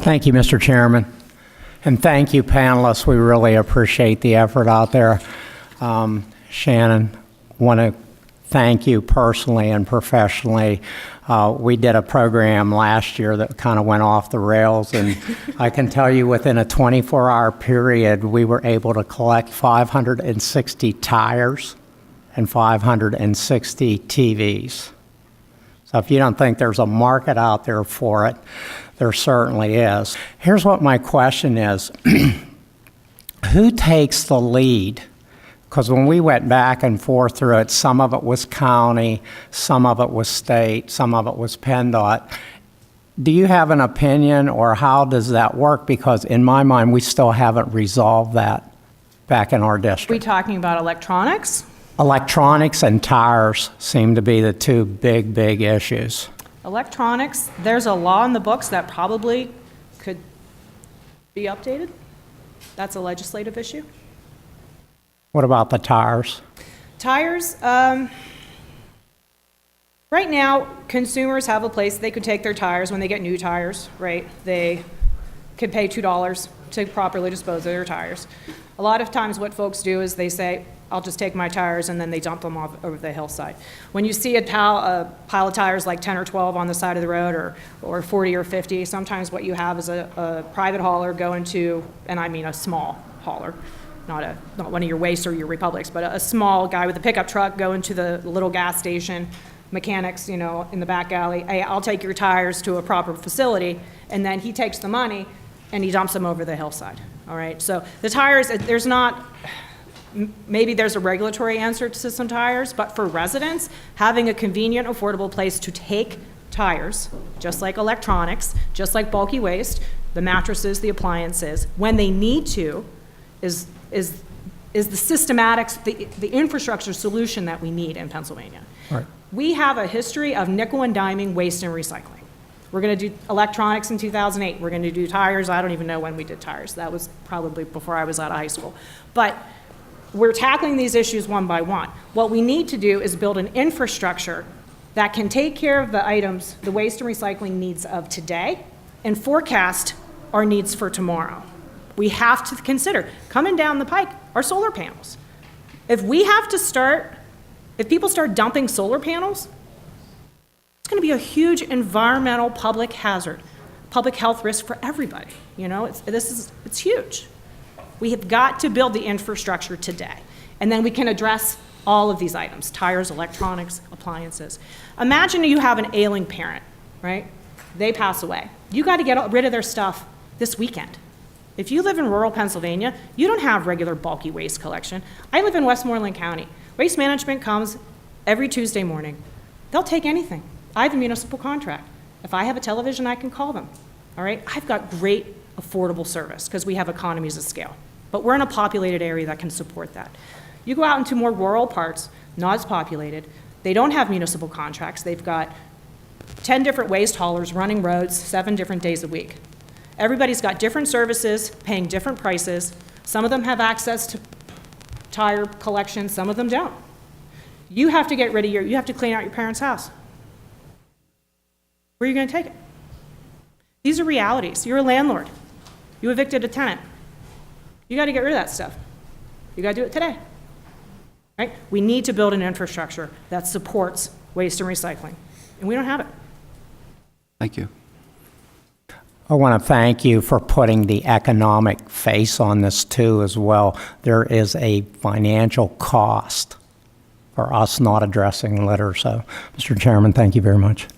Thank you, Mr. Chairman. And thank you, panelists. We really appreciate the effort out there. Shannon, want to thank you personally and professionally. We did a program last year that kind of went off the rails, and I can tell you within a 24-hour period, we were able to collect 560 tires and 560 TVs. So if you don't think there's a market out there for it, there certainly is. Here's what my question is. Who takes the lead? Because when we went back and forth through it, some of it was county, some of it was state, some of it was PennDOT. Do you have an opinion, or how does that work? Because in my mind, we still haven't resolved that back in our district. Are we talking about electronics? Electronics and tires seem to be the two big issues. Electronics, there's a law in the books that probably could be updated. That's a legislative issue. What about the tires? Tires, right now, consumers have a place they could take their tires when they get new tires, right? They could pay $2 to properly dispose of their tires. A lot of times what folks do is they say, I'll just take my tires, and then they dump them off over the hillside. When you see a pile of tires like 10 or 12 on the side of the road, or 40 or 50, sometimes what you have is a private hauler going to, and I mean a small hauler, not one of your Waste or your Republics, but a small guy with a pickup truck going to the little gas station, mechanics, in the back alley, hey, I'll take your tires to a proper facility, and then he takes the money and he dumps them over the hillside, all right? So the tires, there's not, maybe there's a regulatory answer to some tires, but for residents, having a convenient, affordable place to take tires, just like electronics, just like bulky waste, the mattresses, the appliances, when they need to, is the systematics, the infrastructure solution that we need in Pennsylvania. Right. We have a history of nickel and diming waste and recycling. We're going to do electronics in 2008. We're going to do tires. I don't even know when we did tires. That was probably before I was out of high school. But we're tackling these issues one by one. What we need to do is build an infrastructure that can take care of the items, the waste and recycling needs of today, and forecast our needs for tomorrow. We have to consider, coming down the pike, our solar panels. If people start dumping solar panels, it's going to be a huge environmental public hazard, public health risk for everybody. It's huge. We have got to build the infrastructure today, and then we can address all of these items: tires, electronics, appliances. Imagine you have an ailing parent, right? They pass away. You got to get rid of their stuff this weekend. If you live in rural Pennsylvania, you don't have regular bulky waste collection. I live in Westmoreland County. Waste management comes every Tuesday morning. They'll take anything. I have a municipal contract. If I have a television, I can call them, all right? I've got great affordable service because we have economies of scale. But we're in a populated area that can support that. You go out into more rural parts, not as populated, they don't have municipal contracts. They've got 10 different waste haulers running roads 7 different days a week. Everybody's got different services, paying different prices. Some of them have access to tire collection, some of them don't. You have to get rid of you have to clean out your parents' house. Where are you going to take it? These are realities. You're a landlord. You evicted a tenant. You got to get rid of that stuff. You got to do it today. Right? We need to build an infrastructure that supports waste and recycling, and we don't have it. Thank you. I want to thank you for putting the economic face on this too as well. There is a financial cost for us not addressing litter. So, Mr. Chairman, thank you very much.